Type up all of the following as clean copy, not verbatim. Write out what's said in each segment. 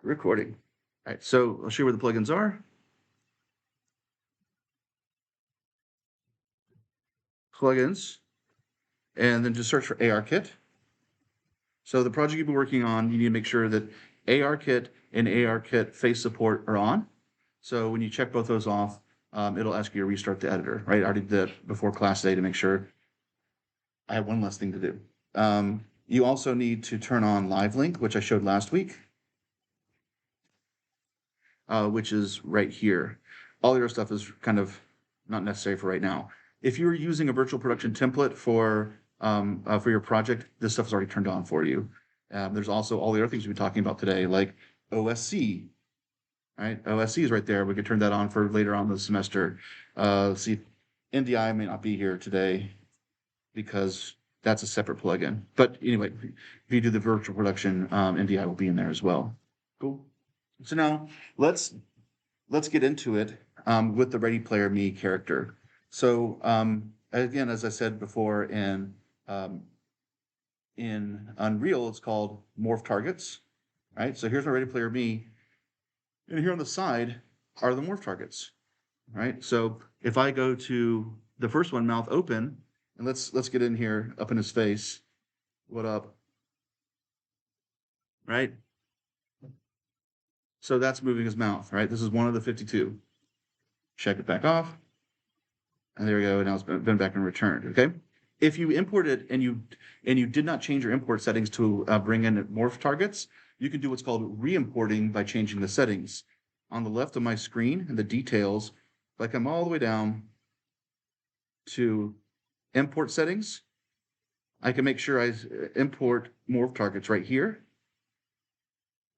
Recording. All right, so I'll show you where the plugins are. Plugins, and then just search for ARKit. So the project you've been working on, you need to make sure that ARKit and ARKit face support are on. So when you check both those off, it'll ask you to restart the editor, right? I already did that before class today to make sure I have one less thing to do. You also need to turn on Live Link, which I showed last week, which is right here. All your stuff is kind of not necessary for right now. If you're using a virtual production template for your project, this stuff is already turned on for you. There's also all the other things we've been talking about today, like OSC. Right, OSC is right there. We could turn that on for later on in the semester. See, NDI may not be here today because that's a separate plugin. But anyway, if you do the virtual production, NDI will be in there as well. Cool. So now let's get into it with the Ready Player Me character. So again, as I said before, in Unreal, it's called Morph Targets, right? So here's my Ready Player Me, and here on the side are the morph targets, right? So if I go to the first one, mouth open, and let's get in here up in his face. What up? Right? So that's moving his mouth, right? This is one of the 52. Check it back off. And there we go. Now it's been back and returned. Okay. If you import it and you did not change your import settings to bring in morph targets, you can do what's called re-importing by changing the settings. On the left of my screen in the details, if I come all the way down to import settings, I can make sure I import morph targets right here,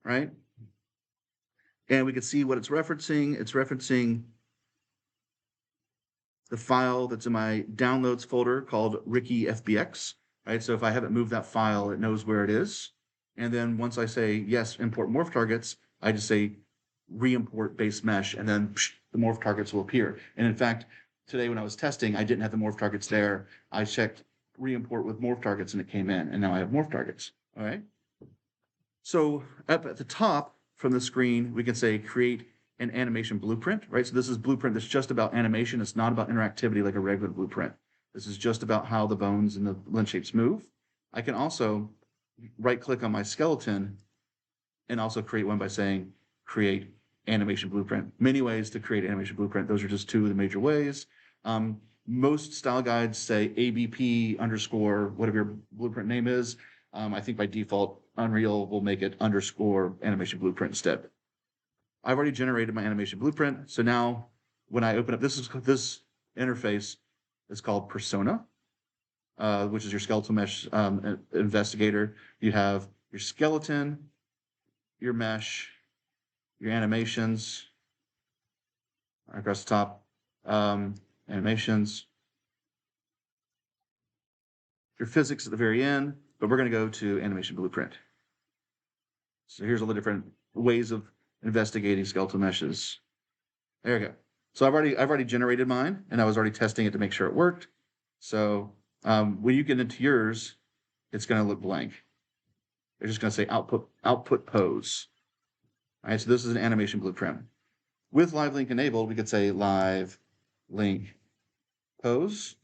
right? And we can see what it's referencing. It's referencing the file that's in my downloads folder called Ricky FBX, right? So if I haven't moved that file, it knows where it is. And then once I say, yes, import morph targets, I just say re-import base mesh, and then the morph targets will appear. And in fact, today when I was testing, I didn't have the morph targets there. I checked re-import with morph targets and it came in, and now I have morph targets, all right? So up at the top from the screen, we can say create an animation blueprint, right? So this is blueprint that's just about animation. It's not about interactivity like a regular blueprint. This is just about how the bones and the lens shapes move. I can also right click on my skeleton and also create one by saying create animation blueprint. Many ways to create animation blueprint. Those are just two of the major ways. Most style guides say ABP underscore whatever your blueprint name is. I think by default, Unreal will make it underscore animation blueprint instead. I've already generated my animation blueprint. So now when I open up, this interface is called Persona, which is your skeletal mesh investigator. You have your skeleton, your mesh, your animations across the top, animations, your physics at the very end, but we're going to go to animation blueprint. So here's all the different ways of investigating skeletal meshes. There we go. So I've already generated mine, and I was already testing it to make sure it worked. So when you get into yours, it's going to look blank. They're just going to say output pose. All right, so this is an animation blueprint. With live link enabled, we could say live link pose.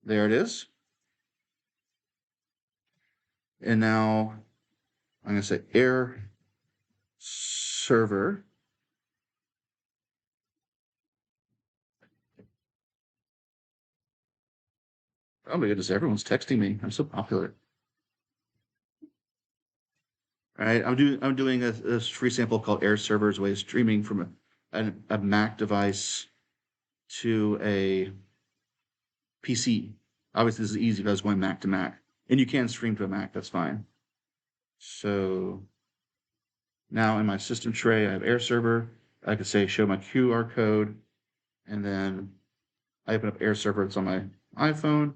There it is. And now I'm going to say air server. Oh my goodness, everyone's texting me. I'm so popular. All right, I'm doing a free sample called Air Server's way of streaming from a Mac device to a PC. Obviously, this is easy if I was going Mac to Mac. And you can stream to a Mac, that's fine. So now in my system tray, I have Air Server. I could say show my QR code, and then I open up Air Server. It's on my iPhone.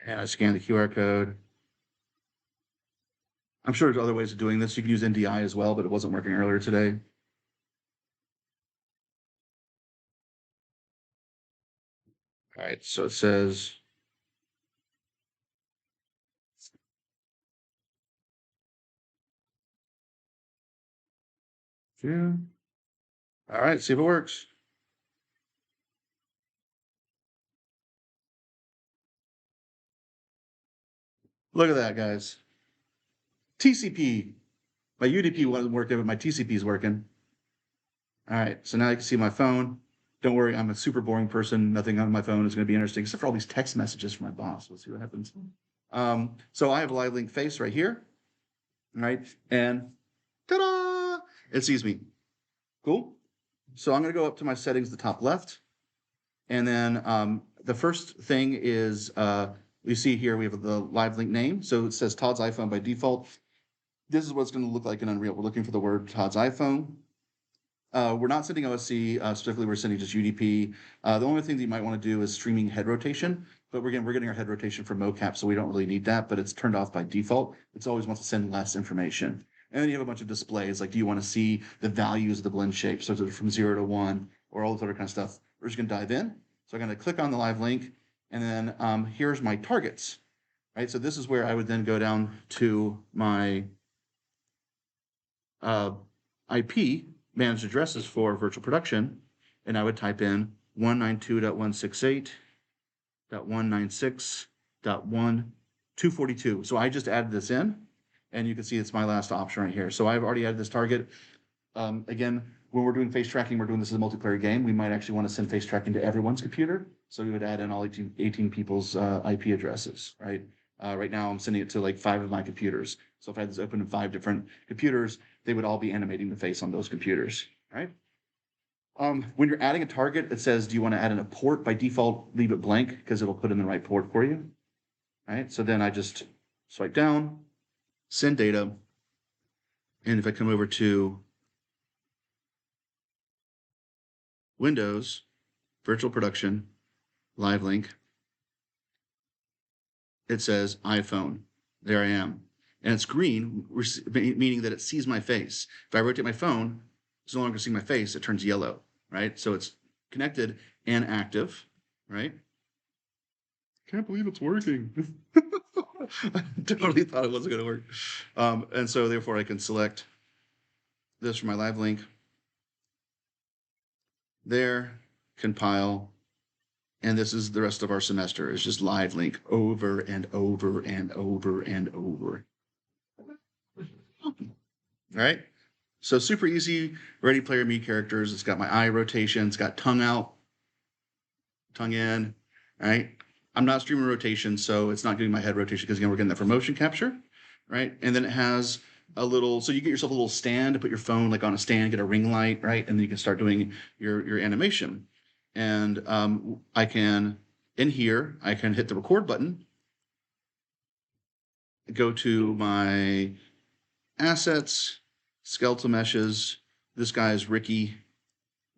And I scan the QR code. I'm sure there's other ways of doing this. You can use NDI as well, but it wasn't working earlier today. All right, so it says Yeah. All right, see if it works. Look at that, guys. TCP. My UDP wasn't working, but my TCP is working. All right, so now you can see my phone. Don't worry, I'm a super boring person. Nothing on my phone is going to be interesting, except for all these text messages from my boss. Let's see what happens. So I have a live link face right here, right? And ta-da! It sees me. Cool. So I'm going to go up to my settings, the top left. And then the first thing is you see here we have the live link name. So it says Todd's iPhone by default. This is what it's going to look like in Unreal. We're looking for the word Todd's iPhone. We're not sending OSC, specifically we're sending just UDP. The only thing that you might want to do is streaming head rotation, but we're getting our head rotation from mocap, so we don't really need that, but it's turned off by default. It's always wants to send less information. And then you have a bunch of displays, like do you want to see the values of the blend shape, so from 0 to 1, or all this other kind of stuff. We're just going to dive in. So I'm going to click on the live link, and then here's my targets, right? So this is where I would then go down to my IP managed addresses for virtual production, and I would type in 192.168.196.1242. So I just added this in, and you can see it's my last option right here. So I've already added this target. Again, when we're doing face tracking, we're doing this as a multiplayer game. We might actually want to send face tracking to everyone's computer. So we would add in all 18 people's IP addresses, right? Right now, I'm sending it to like 5 of my computers. So if I had this open in 5 different computers, they would all be animating the face on those computers, right? When you're adding a target, it says, do you want to add in a port? By default, leave it blank because it'll put in the right port for you, right? So then I just swipe down, send data, and if I come over to Windows, virtual production, live link, it says iPhone. There I am. And it's green, meaning that it sees my face. If I rotate my phone, it's no longer seeing my face, it turns yellow, right? So it's connected and active, right? Can't believe it's working. I totally thought it wasn't going to work. And so therefore I can select this for my live link. There, compile, and this is the rest of our semester. It's just live link over and over and over and over. All right. So super easy, Ready Player Me characters. It's got my eye rotation. It's got tongue out, tongue in. All right. I'm not streaming rotation, so it's not getting my head rotation because again, we're getting that for motion capture, right? And then it has a little, so you get yourself a little stand to put your phone like on a stand, get a ring light, right? And then you can start doing your animation. And I can, in here, I can hit the record button, go to my assets, skeletal meshes. This guy is Ricky.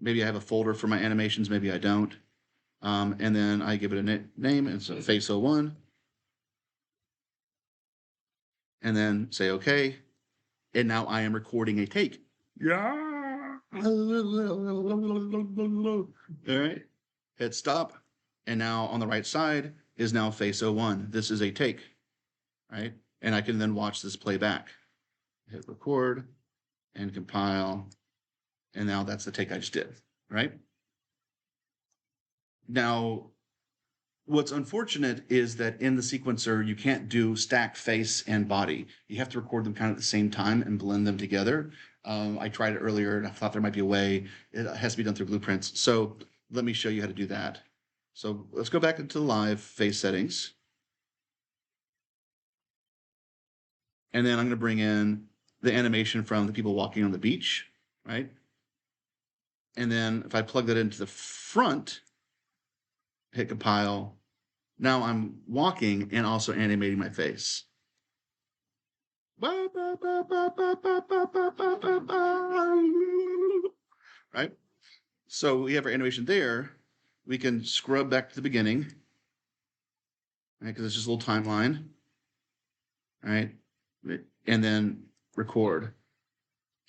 Maybe I have a folder for my animations, maybe I don't. And then I give it a name, and so Face01. And then say okay. And now I am recording a take. Yeah. All right. Hit stop. And now on the right side is now Face01. This is a take, right? And I can then watch this play back. Hit record and compile. And now that's the take I just did, right? Now, what's unfortunate is that in the sequencer, you can't do stack face and body. You have to record them kind of at the same time and blend them together. I tried it earlier and I thought there might be a way. It has to be done through blueprints. So let me show you how to do that. So let's go back into the live face settings. And then I'm going to bring in the animation from the people walking on the beach, right? And then if I plug that into the front, hit compile, now I'm walking and also animating my face. Right? So we have our animation there. We can scrub back to the beginning, right? Because it's just a little timeline, right? And then record.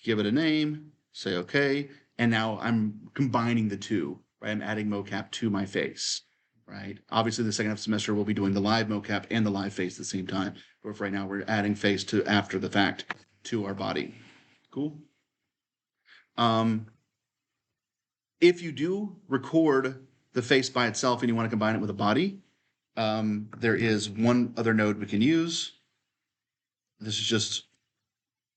Give it a name, say okay, and now I'm combining the two, right? I'm adding mocap to my face, right? Obviously, the second half of the semester, we'll be doing the live mocap and the live face at the same time. But for right now, we're adding face to after the fact to our body. Cool? If you do record the face by itself and you want to combine it with a body, there is one other node we can use. This is just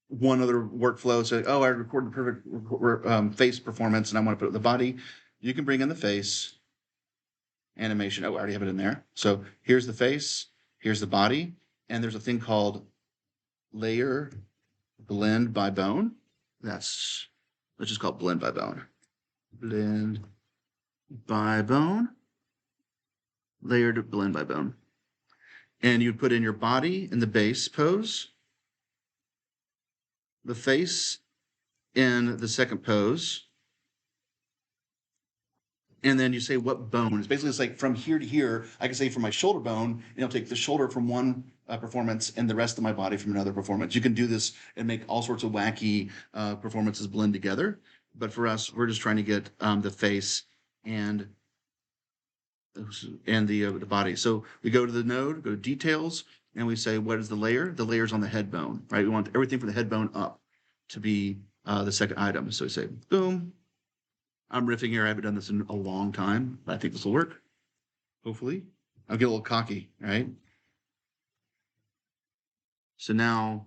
one other workflow. So, oh, I recorded the perfect face performance and I want to put it with the body. You can bring in the face animation. Oh, I already have it in there. So here's the face, here's the body, and there's a thing called layer blend by bone. Let's just call it blend by bone. Blend by bone. Layered blend by bone. And you'd put in your body in the base pose, the face in the second pose, and then you say what bone. It's basically, it's like from here to here. I can say from my shoulder bone, and I'll take the shoulder from one performance and the rest of my body from another performance. You can do this and make all sorts of wacky performances blend together. But for us, we're just trying to get the face and the body. So we go to the node, go to details, and we say, what is the layer? The layer's on the head bone, right? We want everything from the head bone up to be the second item. So we say, boom. I'm riffing here. I haven't done this in a long time, but I think this will work. Hopefully. I'll get a little cocky, right? So now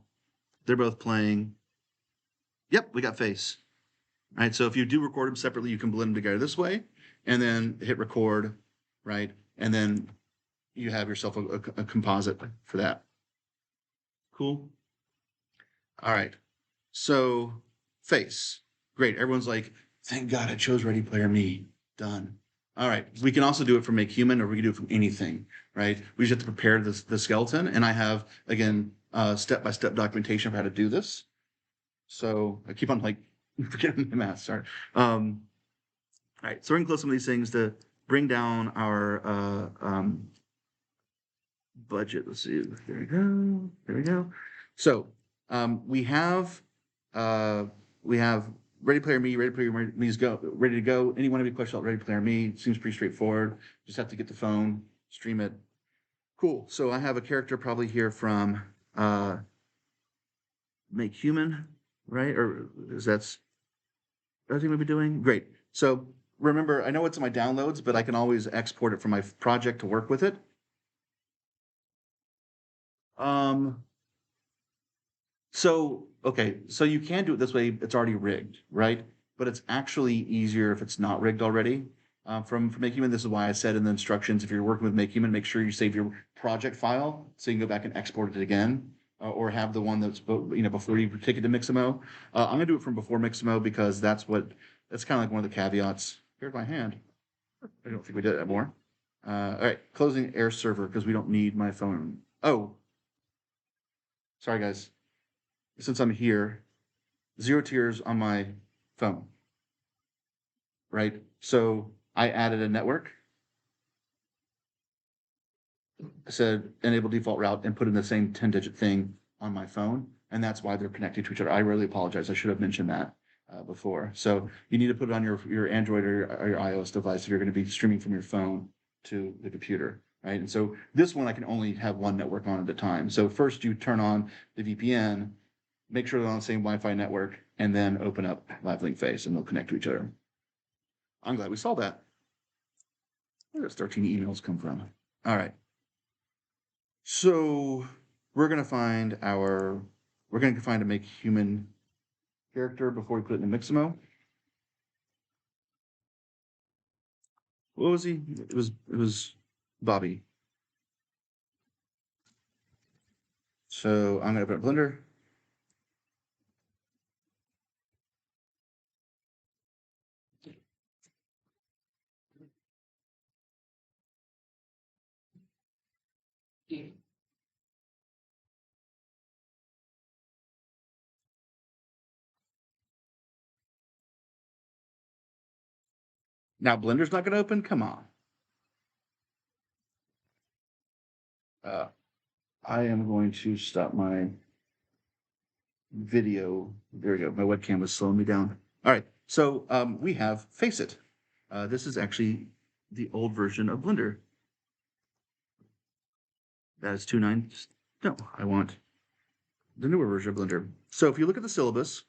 they're both playing. Yep, we got face. Right. So if you do record them separately, you can blend them together this way and then hit record, right? And then you have yourself a composite for that. Cool. All right. So face. Great. Everyone's like, thank God I chose Ready Player Me. Done. All right. We can also do it from Make Human, or we can do it from anything, right? We just have to prepare the skeleton. And I have, again, step-by-step documentation of how to do this. So I keep on like forgetting the math. Sorry. All right. So we're going to close some of these things to bring down our budget. Let's see. There we go. There we go. So we have Ready Player Me. Ready Player Me's ready to go. Anyone have any questions about Ready Player Me? It seems pretty straightforward. Just have to get the phone, stream it. Cool. So I have a character probably here from Make Human, right? Or is that's what I'm doing? Great. So remember, I know it's in my downloads, but I can always export it from my project to work with it. So, okay, so you can do it this way. It's already rigged, right? But it's actually easier if it's not rigged already. From Make Human, this is why I said in the instructions, if you're working with Make Human, make sure you save your project file so you can go back and export it again, or have the one that's before you take it to Mixamo. I'm gonna do it from before Mixamo because that's kind of like one of the caveats. Here's my hand. I don't think we did that more. All right, closing air server because we don't need my phone. Oh, sorry guys. Since I'm here, 0 tiers on my phone, right? So I added a network. I said enable default route and put in the same 10-digit thing on my phone. And that's why they're connected to each other. I really apologize. I should have mentioned that before. So you need to put it on your Android or your iOS device if you're going to be streaming from your phone to the computer, right? And so this one, I can only have one network on at a time. So first you turn on the VPN, make sure they're on the same Wi-Fi network, and then open up LiveLink Face, and they'll connect to each other. I'm glad we saw that. Where does 13 emails come from? All right. So we're gonna find a Make Human character before we put it in the Mixamo. What was he? It was Bobby. So I'm gonna open up Blender. Now Blender's not gonna open. Come on. I am going to stop my video. There we go. My webcam was slowing me down. All right. So we have Face It. This is actually the old version of Blender. That is 2.9. No, I want the newer version of Blender. So if you look at the syllabus,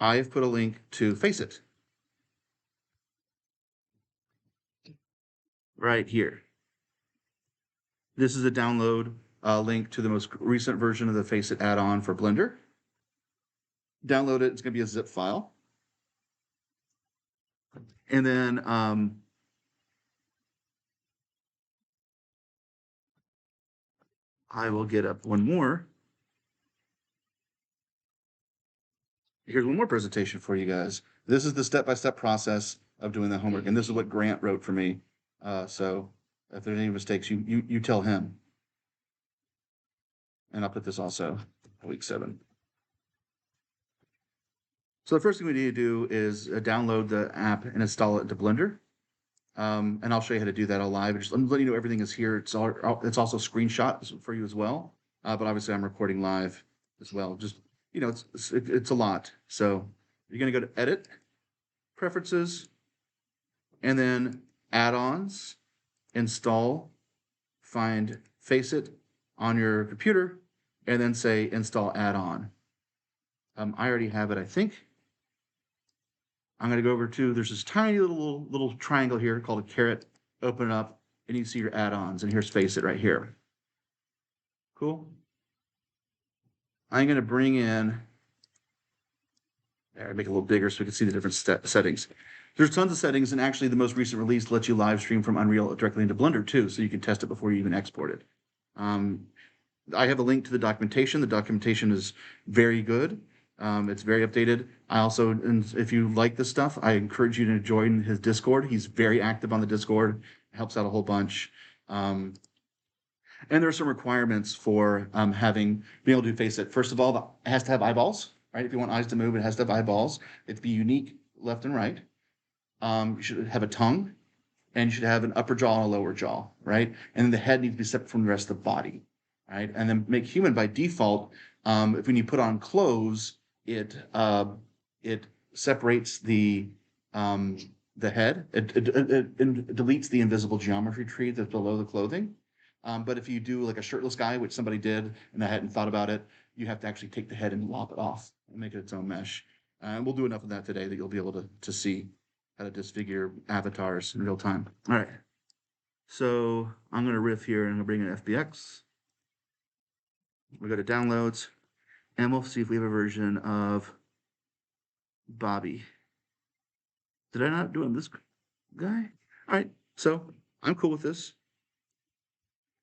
I have put a link to Faceit right here. This is a download link to the most recent version of the Faceit add-on for Blender. Download it. It's going to be a zip file. And then I will get up one more. Here's one more presentation for you guys. This is the step-by-step process of doing the homework. And this is what Grant wrote for me. So if there's any mistakes, you tell him. And I'll put this also week 7. So the first thing we need to do is download the app and install it into Blender. And I'll show you how to do that all live. I'm letting you know everything is here. It's also screenshot for you as well. But obviously I'm recording live as well. Just, you know, it's a lot. So you're going to go to Edit, Preferences, and then Add-ons, Install, find Faceit on your computer, and then say Install Add-on. I already have it, I think. I'm going to go over to, there's this tiny little triangle here called a caret. Open it up, and you see your add-ons, and here's Faceit right here. Cool. I'm going to bring in, there, make it a little bigger so we can see the different settings. There's tons of settings, and actually the most recent release lets you live stream from Unreal directly into Blender too, so you can test it before you even export it. I have a link to the documentation. The documentation is very good. It's very updated. I also, and if you like this stuff, I encourage you to join his Discord. He's very active on the Discord, helps out a whole bunch. And there are some requirements for being able to do Faceit. First of all, it has to have eyeballs, right? If you want eyes to move, it has to have eyeballs. It has to be unique left and right. You should have a tongue, and you should have an upper jaw and a lower jaw, right? And then the head needs to be separate from the rest of the body, right? And then make human by default. If when you put on clothes, it separates the head. It deletes the invisible geometry tree that's below the clothing. But if you do like a shirtless guy, which somebody did, and I hadn't thought about it, you have to actually take the head and lop it off and make it its own mesh. And we'll do enough of that today that you'll be able to see how to disfigure avatars in real time. All right. So I'm going to riff here and I'm going to bring in FBX. We go to downloads, and we'll see if we have a version of Bobby. Did I not do it on this guy? All right. So I'm cool with this.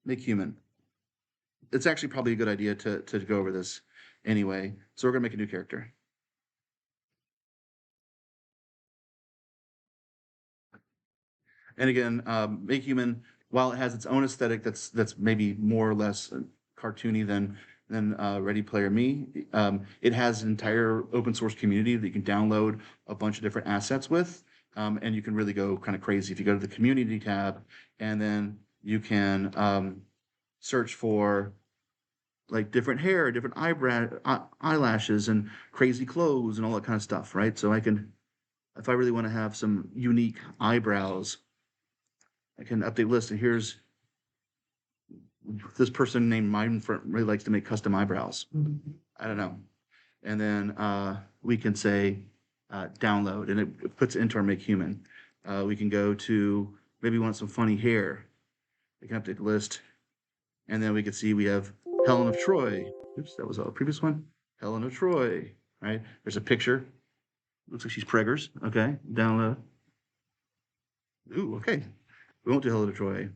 Make human. It's actually probably a good idea to go over this anyway. So we're going to make a new character. And again, Make Human, while it has its own aesthetic that's maybe more or less cartoony than Ready Player Me, it has an entire open source community that you can download a bunch of different assets with, and you can really go kind of crazy if you go to the community tab, and then you can search for like different hair, different eyelashes, and crazy clothes and all that kind of stuff, right? So I can, if I really want to have some unique eyebrows, I can update list, and here's this person named Mindfront really likes to make custom eyebrows. I don't know. And then we can say download, and it puts it into our Make Human. We can go to, maybe we want some funny hair. We can update the list, and then we can see we have Helen of Troy. Oops, that was a previous one. Helen of Troy, right? There's a picture. Looks like she's preggers. Okay, download. Ooh, okay. We won't do Helen of Troy.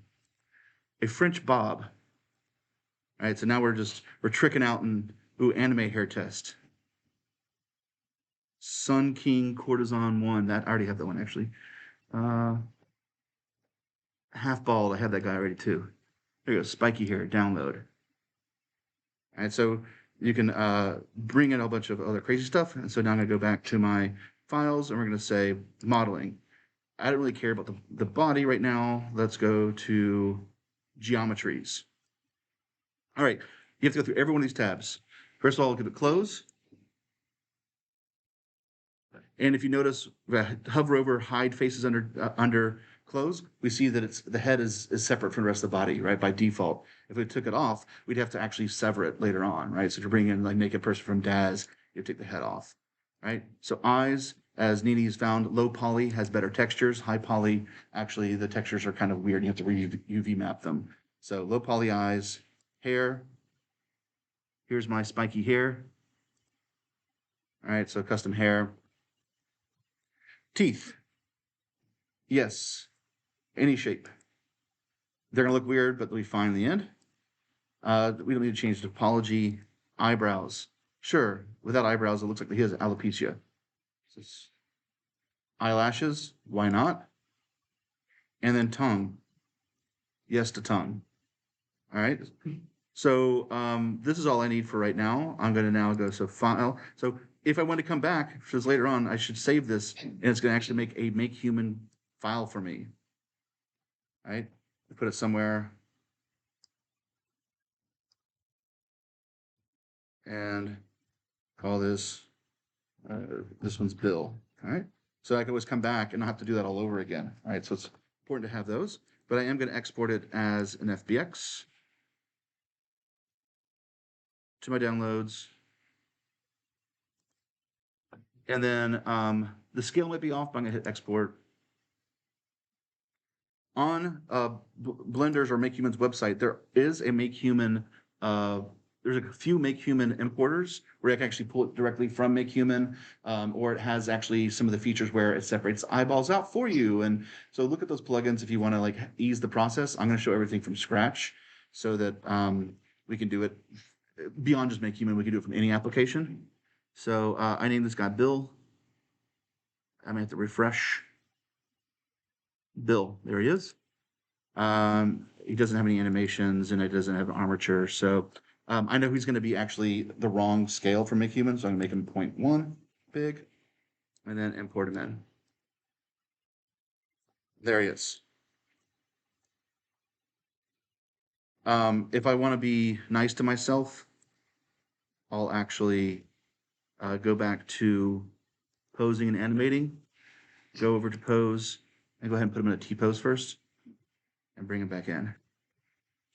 A French bob. All right, so now we're tricking out and anime hair test. Sun King Courtesan 1. That I already have that one actually. Half bald. I have that guy already too. There you go. Spiky hair. Download. All right, so you can bring in a bunch of other crazy stuff. And so now I'm gonna go back to my files, and we're gonna say modeling. I don't really care about the body right now. Let's go to geometries. All right, you have to go through every one of these tabs. First of all, give it close. And if you notice, hover over hide faces under close, we see that the head is separate from the rest of the body, right, by default. If we took it off, we'd have to actually sever it later on, right? So if you're bringing in like Naked Person from Daz, you take the head off. right? So eyes, as Nini has found, low poly has better textures. High poly, actually, the textures are kind of weird. You have to UV map them. So low poly eyes, hair. Here's my spiky hair. All right, so custom hair. Teeth. Yes, any shape. They're gonna look weird, but they'll be fine in the end. We don't need to change topology. Eyebrows. Sure, without eyebrows, it looks like he has alopecia. Eyelashes, why not? And then tongue. Yes to tongue. All right. So this is all I need for right now. I'm going to now go so file. So if I want to come back, because later on I should save this, and it's going to actually make a make human file for me. All right. Put it somewhere. And call this, this one's Bill. All right. So I can always come back and not have to do that all over again. All right. So it's important to have those, but I am going to export it as an FBX to my downloads. And then the scale might be off, but I'm going to hit export. On Blender's or Make Human's website, there is a Make Human, there's a few Make Human importers where I can actually pull it directly from Make Human, or it has actually some of the features where it separates eyeballs out for you. And so look at those plugins if you want to like ease the process. I'm going to show everything from scratch so that we can do it beyond just Make Human. We can do it from any application. So I named this guy Bill. I'm going to have to refresh. Bill, there he is. He doesn't have any animations and it doesn't have an armature. So I know he's going to be actually the wrong scale for Make Human. So I'm going to make him 0.1 big and then import him in. There he is. If I want to be nice to myself, I'll actually go back to posing and animating, go over to pose, and go ahead and put him in a T-pose first and bring him back in,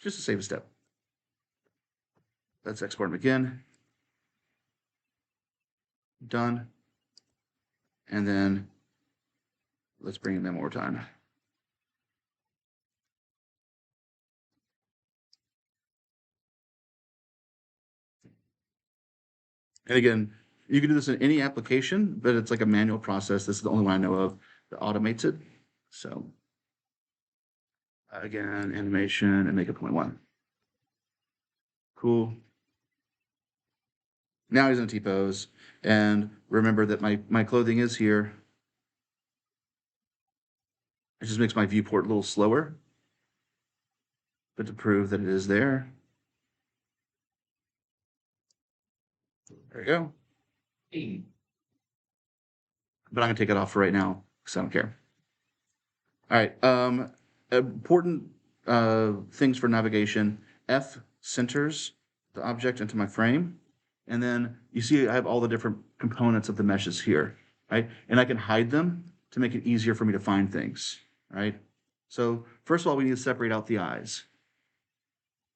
just to save a step. Let's export him again. Done. And then let's bring him in one more time. And again, you can do this in any application, but it's like a manual process. This is the only one I know of that automates it. So again, animation and make it 0.1. Cool. Now he's in a T-pose. And remember that my clothing is here. It just makes my viewport a little slower. But to prove that it is there. There we go. But I'm gonna take it off for right now because I don't care. All right. Important things for navigation. F centers the object into my frame. And then you see I have all the different components of the meshes here, right? And I can hide them to make it easier for me to find things, right? So first of all, we need to separate out the eyes.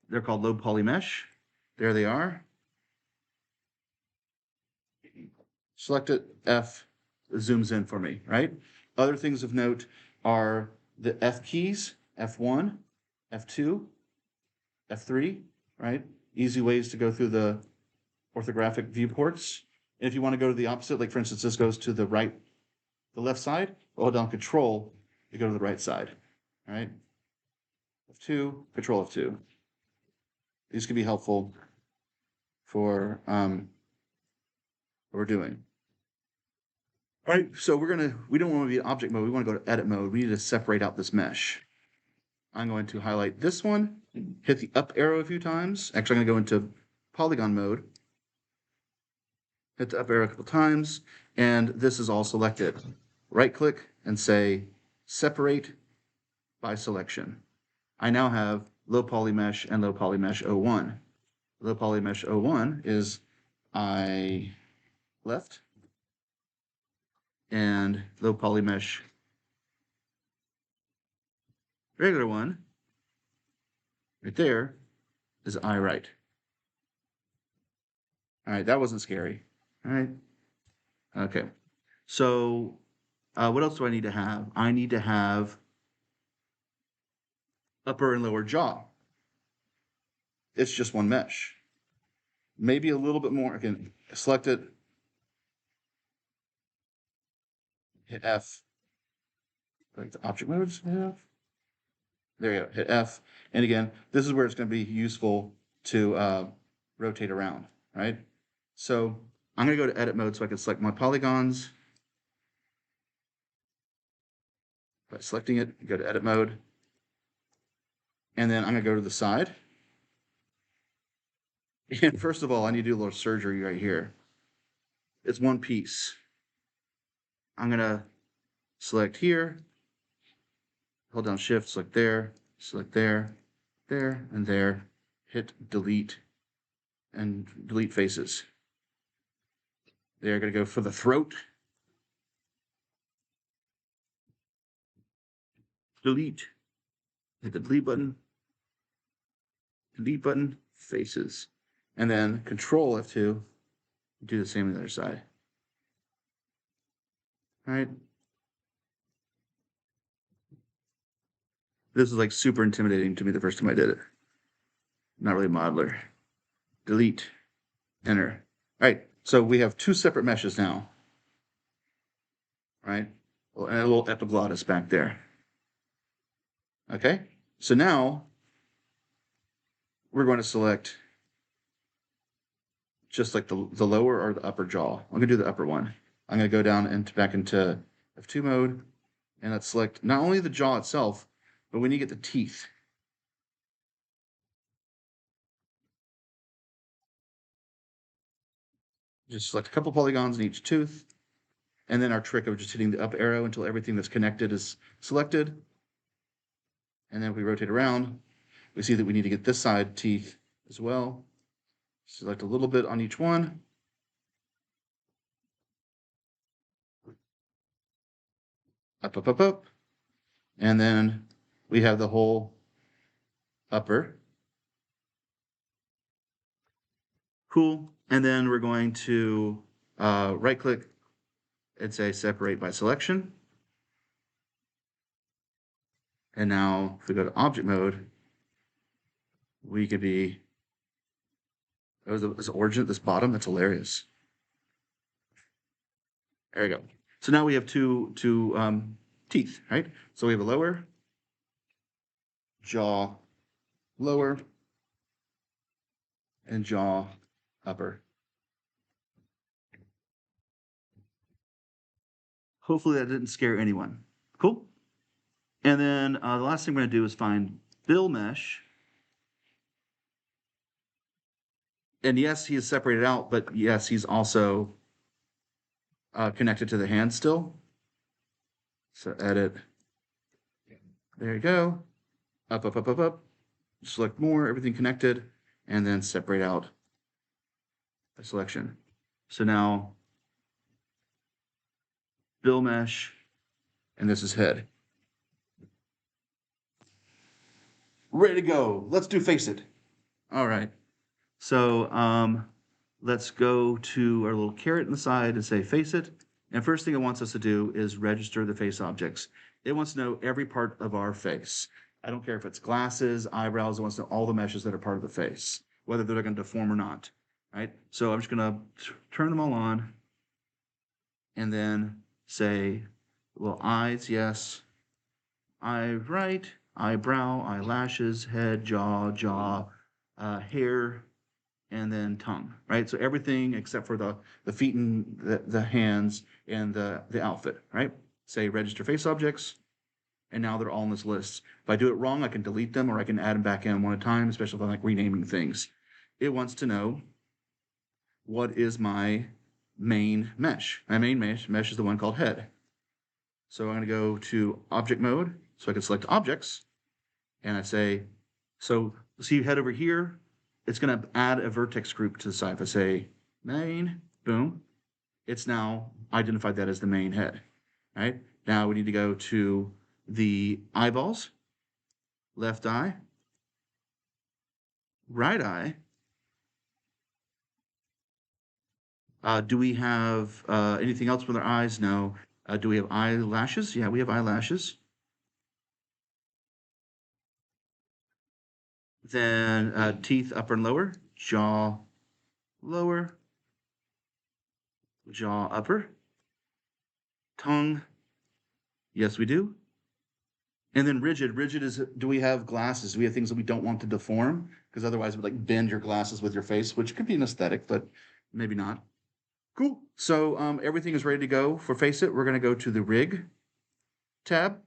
They're called low poly mesh. There they are. Select it, F zooms in for me, right? Other things of note are the F keys, F1, F2, F3, right? Easy ways to go through the orthographic viewports. And if you want to go to the opposite, like for instance, this goes to the right, the left side, hold down Control to go to the right side, all right? F2, Control F2. These can be helpful for what we're doing. All right, so we don't want to be in object mode. We want to go to edit mode. We need to separate out this mesh. I'm going to highlight this one, hit the up arrow a few times. Actually, I'm going to go into polygon mode, hit the up arrow a couple times, and this is all selected. Right click and say separate by selection. I now have low poly mesh and low poly mesh 01. Low poly mesh 01 is I left, and low poly mesh regular one right there is I right. All right, that wasn't scary. All right. Okay. So what else do I need to have? I need to have upper and lower jaw. It's just one mesh. Maybe a little bit more. I can select it, hit F, like the object modes. F. There you go, hit F. And again, this is where it's going to be useful to rotate around, right? So I'm going to go to edit mode so I can select my polygons. By selecting it, go to edit mode. And then I'm going to go to the side. And first of all, I need to do a little surgery right here. It's one piece. I'm going to select here, hold down shift, select there, there, and there, hit delete, and delete faces. They're going to go for the throat. Delete. Hit the delete button, faces. And then Control F2, do the same on the other side. All right. This is like super intimidating to me the first time I did it. Not really modeler. Delete, enter. All right, so we have two separate meshes now. Right? Well, and a little epiglottis back there. Okay, so now we're going to select just like the lower or the upper jaw. I'm going to do the upper one. I'm going to go down and back into F2 mode, and let's select not only the jaw itself, but we need to get the teeth. Just select a couple polygons in each tooth, and then our trick of just hitting the up arrow until everything that's connected is selected. And then if we rotate around, we see that we need to get this side teeth as well. Select a little bit on each one. Up, up, up, up. And then we have the whole upper. Cool. And then we're going to right click and say separate by selection. And now if we go to object mode, we could be, oh, this origin at this bottom, that's hilarious. There we go. So now we have two teeth, right? So we have a lower jaw, lower, and jaw upper. Hopefully that didn't scare anyone. Cool. And then the last thing we're going to do is find bill mesh. And yes, he is separated out, but yes, he's also connected to the hand still. So edit. There you go. Up, up, up, up, up. Select more, everything connected, and then separate out a selection. So now bill mesh, and this is head. Ready to go. Let's do face it. All right. So let's go to our little caret in the side and say face it. And first thing it wants us to do is register the face objects. It wants to know every part of our face. I don't care if it's glasses, eyebrows, it wants to know all the meshes that are part of the face, whether they're going to deform or not, right? So I'm just going to turn them all on and then say, well, eyes, yes, eye right, eyebrow, eyelashes, head, jaw, hair, and then tongue, right? So everything except for the feet and the hands and the outfit, right? Say register face objects, and now they're all in this list. If I do it wrong, I can delete them or I can add them back in one at a time, especially if I'm like renaming things. It wants to know what is my main mesh. My main mesh is the one called head. So I'm going to go to object mode so I can select objects, and I say, so see head over here, it's going to add a vertex group to the side. If I say main, boom, it's now identified that as the main head, right? Now we need to go to the eyeballs, left eye, right eye, Do we have anything else with our eyes? No. Do we have eyelashes? Yeah, we have eyelashes. Then teeth upper and lower, jaw lower, jaw upper, tongue. Yes, we do. And then rigid. Rigid is, do we have glasses? Do we have things that we don't want to deform? Because otherwise, it would like bend your glasses with your face, which could be an aesthetic, but maybe not. Cool. So everything is ready to go for Face It. We're going to go to the rig tab.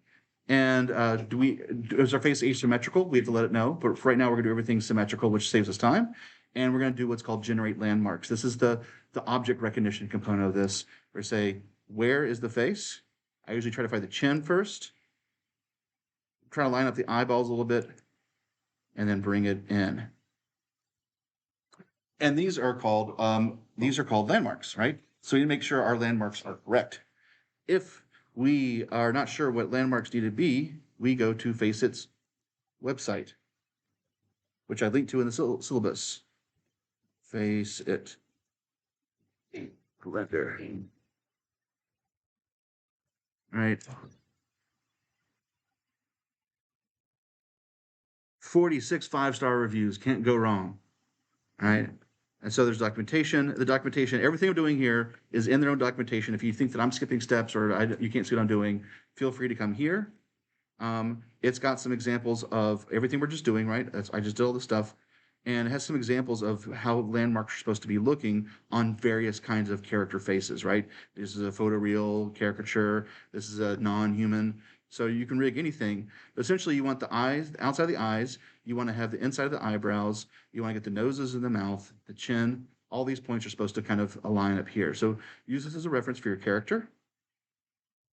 And is our face asymmetrical? We have to let it know. But for right now, we're going to do everything symmetrical, which saves us time. And we're going to do what's called generate landmarks. This is the object recognition component of this. Where say, where is the face? I usually try to find the chin first. Try to line up the eyeballs a little bit, and then bring it in. And these are called landmarks, right? So we need to make sure our landmarks are correct. If we are not sure what landmarks need to be, we go to Facet's website, which I linked to in the syllabus. Face it. Blender. All right. 46 5-star reviews. Can't go wrong. All right. And so there's documentation. The documentation, everything I'm doing here is in their own documentation. If you think that I'm skipping steps or you can't see what I'm doing, feel free to come here. It's got some examples of everything we're just doing, right? I just did all this stuff. And it has some examples of how landmarks are supposed to be looking on various kinds of character faces, right? This is a photoreal caricature. This is a non-human. So you can rig anything. But essentially, you want the eyes, the outside of the eyes. You want to have the inside of the eyebrows. You want to get the noses and the mouth, the chin. All these points are supposed to kind of align up here. So use this as a reference for your character.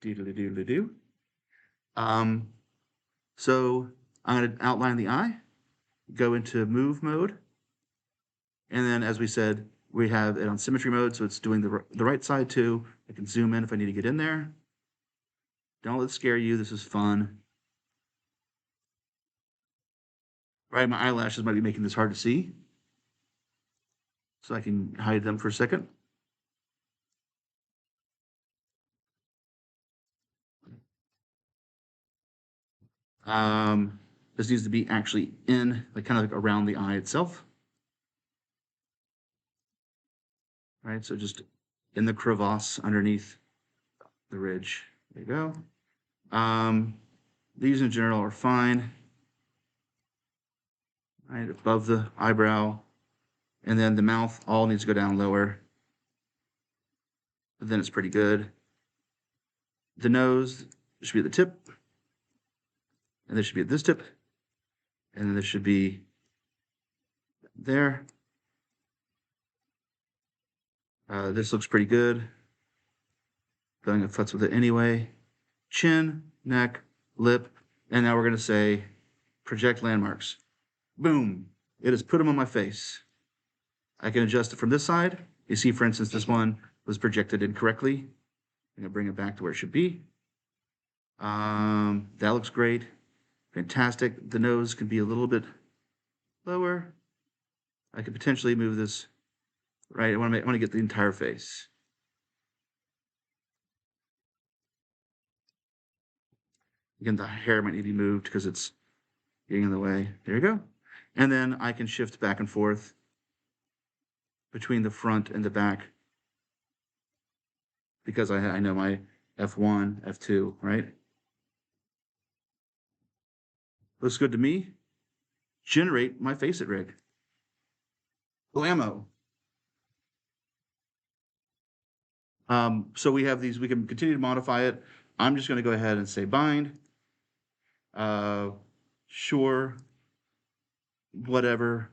Doodly-doodly-doo. So I'm going to outline the eye, go into move mode. And then, as we said, we have it on symmetry mode. So it's doing the right side too. I can zoom in if I need to get in there. Don't let it scare you. This is fun. Right, my eyelashes might be making this hard to see. So I can hide them for a second. This needs to be actually in, like kind of like around the eye itself. Right, so just in the crevasse underneath the ridge. There you go. These in general are fine. Right, above the eyebrow. And then the mouth all needs to go down lower. But then it's pretty good. The nose should be at the tip. And this should be at this tip. And then this should be there. This looks pretty good. Going a futz with it anyway. Chin, neck, lip. And now we're going to say project landmarks. Boom. It has put them on my face. I can adjust it from this side. You see, for instance, this one was projected incorrectly. I'm going to bring it back to where it should be. That looks great. Fantastic. The nose can be a little bit lower. I could potentially move this right. I want to get the entire face. Again, the hair might need to be moved because it's getting in the way. There you go. And then I can shift back and forth between the front and the back because I know my F1, F2, right? Looks good to me. Generate my Faceit rig. Blammo. So we have these, we can continue to modify it. I'm just going to go ahead and say bind. Sure. Whatever.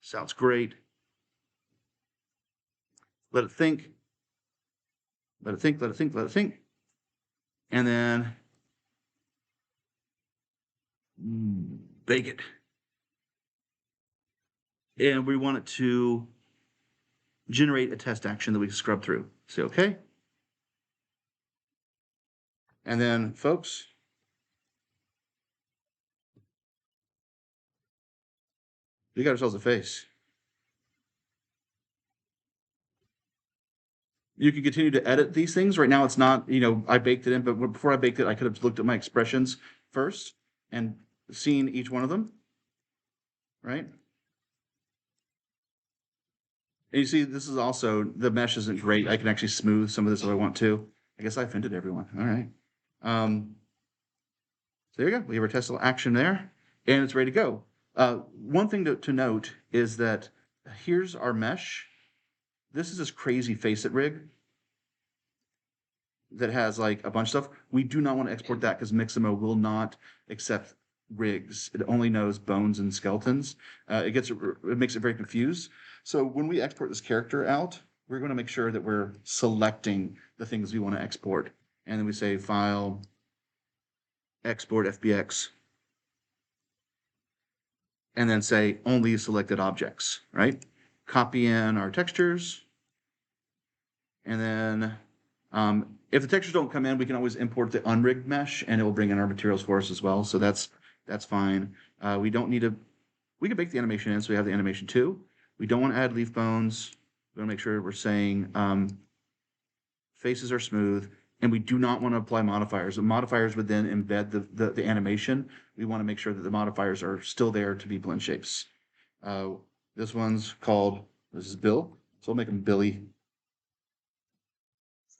Sounds great. Let it think. Let it think, let it think, let it think. And then bake it. And we want it to generate a test action that we can scrub through. Say okay. And then, folks, we got ourselves a face. You can continue to edit these things. Right now, it's not, I baked it in, but before I baked it, I could have looked at my expressions first and seen each one of them, right? And you see, this is also, the mesh isn't great. I can actually smooth some of this if I want to. I guess I offended everyone. All right. So there you go. We have our test action there, and it's ready to go. One thing to note is that here's our mesh. This is this crazy facet rig that has like a bunch of stuff. We do not want to export that because Mixamo will not accept rigs. It only knows bones and skeletons. It makes it very confused. So when we export this character out, we're going to make sure that we're selecting the things we want to export. And then we say File, Export FBX, and then say only selected objects, right? Copy in our textures. And then if the textures don't come in, we can always import the unrigged mesh and it will bring in our materials for us as well. So that's fine. We don't need to, we can bake the animation in, so we have the animation too. We don't want to add leaf bones. We want to make sure we're saying faces are smooth, and we do not want to apply modifiers. The modifiers would then embed the animation. We want to make sure that the modifiers are still there to be blend shapes. This one's called, this is Bill, so we'll make him Billy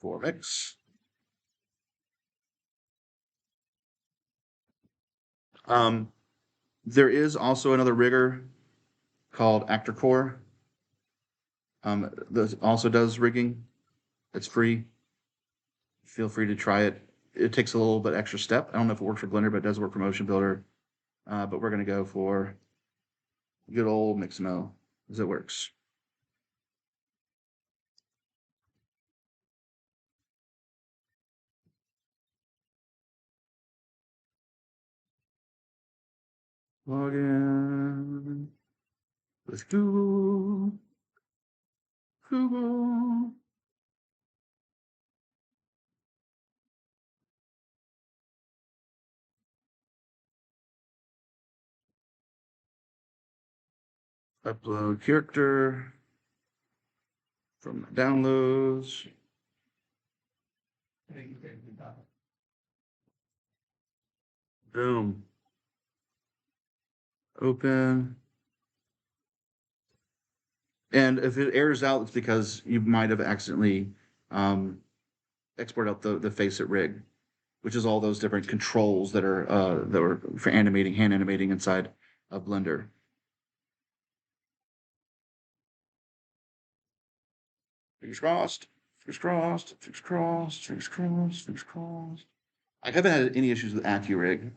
Formix. There is also another rigger called Actor Core. This also does rigging. It's free. Feel free to try it. It takes a little bit extra step. I don't know if it works for Blender, but it does work for Motion Builder. But we're going to go for good old Mixamo as it works. Log in with Google. Google. Upload character from downloads. Boom. Open. And if it errors out, it's because you might have accidentally exported out the facet rig, which is all those different controls that are for animating, hand animating inside of Blender. Fingers crossed. Fingers crossed. Fingers crossed. Fingers crossed. Fingers crossed. I haven't had any issues with AccuRig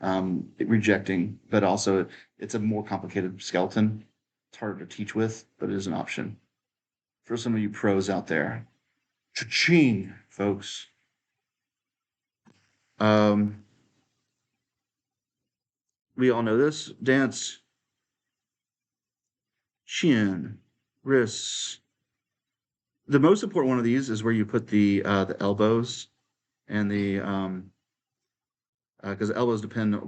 rejecting, but also it's a more complicated skeleton. It's harder to teach with, but it is an option for some of you pros out there. Cha-ching, folks. We all know this dance. Chin, wrists. The most important one of these is where you put the elbows and the because elbows determine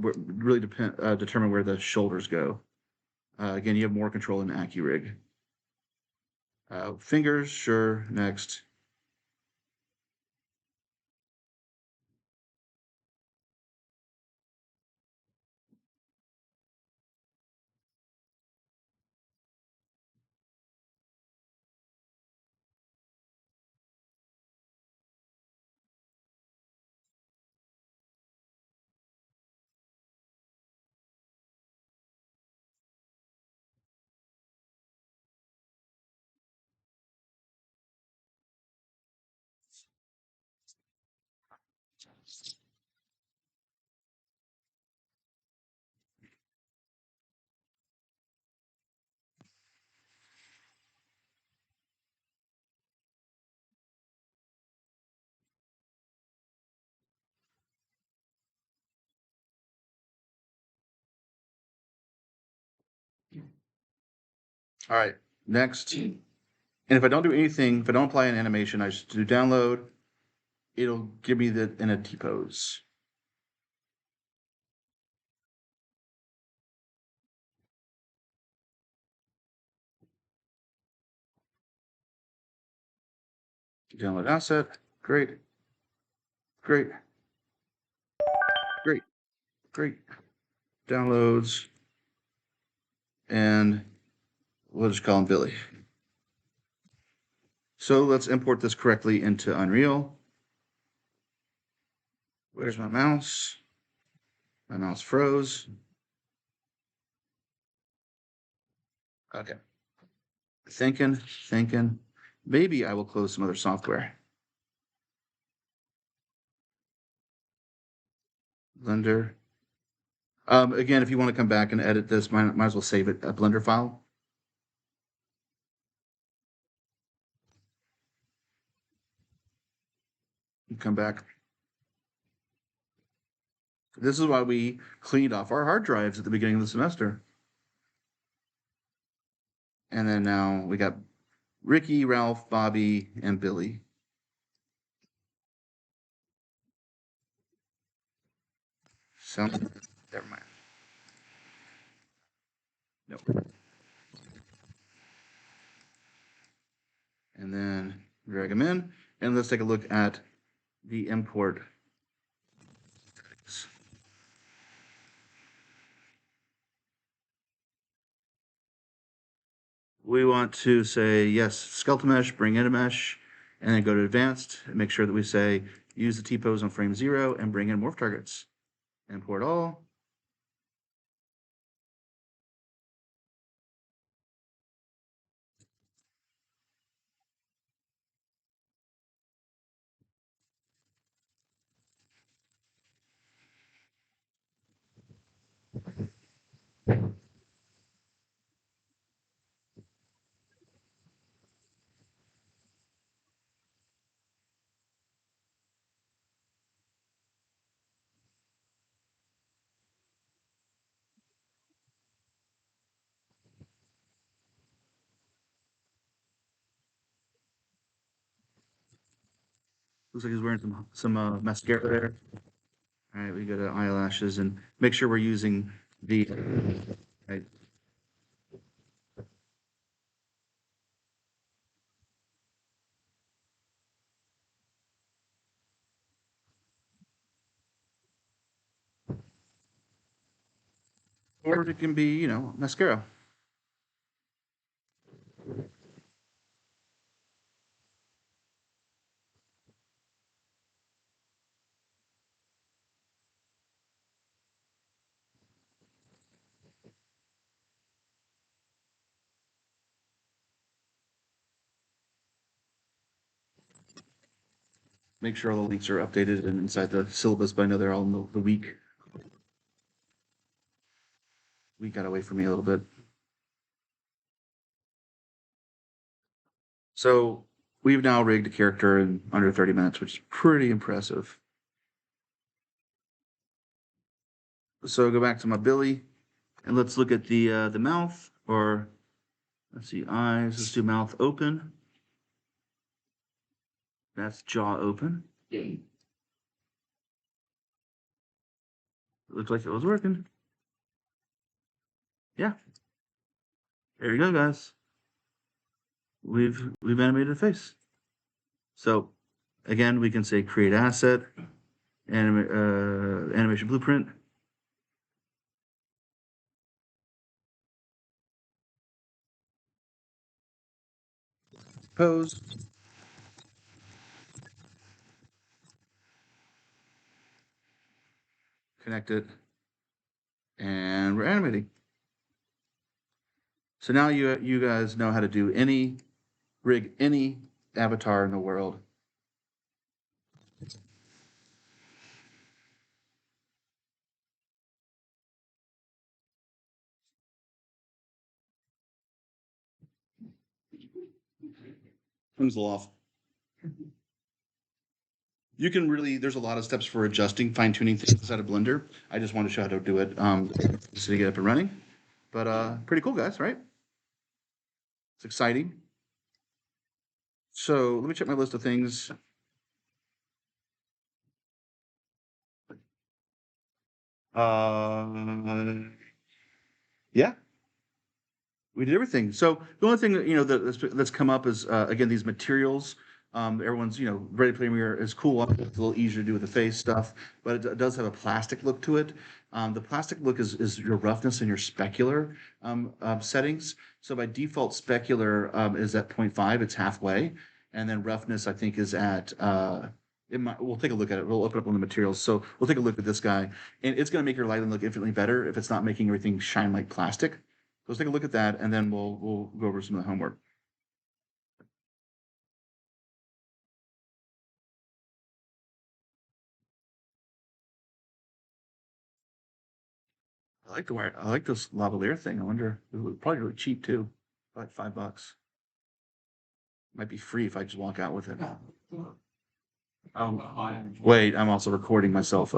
where the shoulders go. Again, you have more control in AccuRig. Fingers, sure. Next. All right. Next. And if I don't do anything, if I don't apply an animation, I just do download. It'll give me the in a T-pose. Download asset. Great. Great. Great. Great. Downloads. And we'll just call him Billy. So let's import this correctly into Unreal. Where's my mouse? My mouse froze. Okay. Thinking. Maybe I will close some other software. Blender. Again, if you want to come back and edit this, might as well save it a Blender file. You come back. This is why we cleaned off our hard drives at the beginning of the semester. And then now we got Ricky, Ralph, Bobby, and Billy. Sound. Never mind. Nope. And then drag them in. And let's take a look at the import. We want to say, yes, skeletal mesh, bring in a mesh, and then go to advanced and make sure that we say use the T-pose on frame 0 and bring in morph targets. Import all. Looks like he's wearing some mascara there. All right, we go to eyelashes and make sure we're using the right. Or it can be, mascara. Make sure all the links are updated and inside the syllabus, but I know they're all in the week. We got away from me a little bit. So we've now rigged a character in under 30 minutes, which is pretty impressive. So go back to my Billy, and let's look at the mouth, or let's see, eyes. Let's do mouth open. That's jaw open. It looked like it was working. Yeah. There you go, guys. We've animated a face. So again, we can say create asset, animation blueprint. Pose. Connect it. And we're animating. So now you guys know how to do rig any avatar in the world. Comes off. You can really, there's a lot of steps for adjusting, fine tuning things inside of Blender. I just want to show how to do it so to get up and running. But pretty cool, guys, right? It's exciting. So let me check my list of things. Yeah, we did everything. So the only thing that that's come up is again these materials. Everyone's, Ready Player Mirror is cool. It's a little easier to do with the face stuff, but it does have a plastic look to it. The plastic look is your roughness and your specular settings. So by default, specular is at 0.5, it's halfway. And then roughness, I think, is at we'll take a look at it. We'll open up on the materials. So we'll take a look at this guy, and it's going to make your lighting look infinitely better if it's not making everything shine like plastic. So let's take a look at that, and then we'll go over some of the homework. I like this lavalier thing. I wonder, it was probably really cheap too, like $5. Might be free if I just walk out with it. Wait, I'm also recording myself.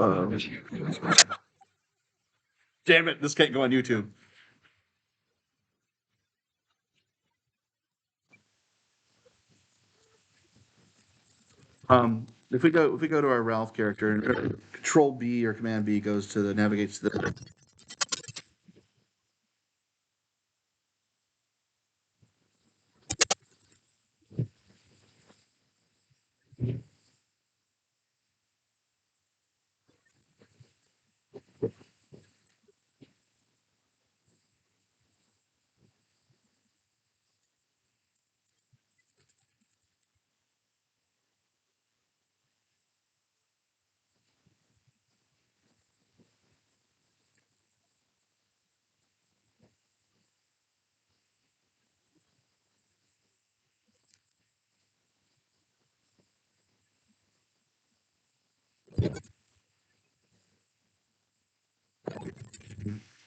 Damn it, this can't go on YouTube. If we go to our Ralph character, and Control B or Command B goes to the navigates to the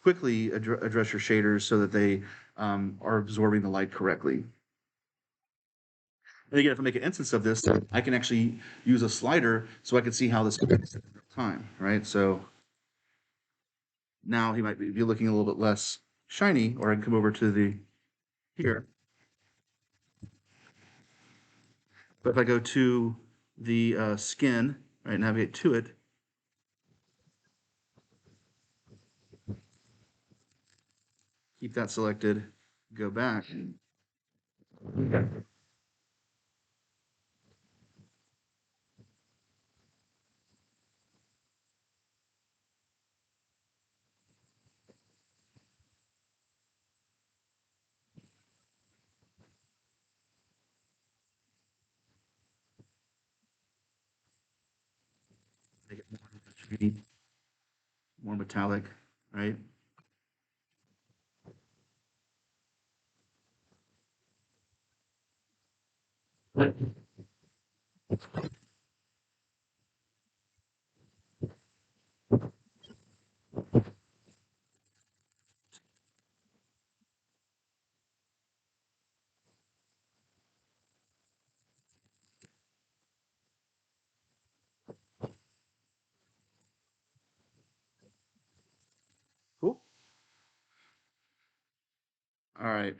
quickly address your shaders so that they are absorbing the light correctly. And again, if I make an instance of this, I can actually use a slider so I can see how this goes in real time, right? So now he might be looking a little bit less shiny, or I can come over to the here. But if I go to the skin, right, navigate to it, keep that selected, go back. Make it more shiny, more metallic, right? Cool. All right.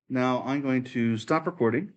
Now I'm going to stop recording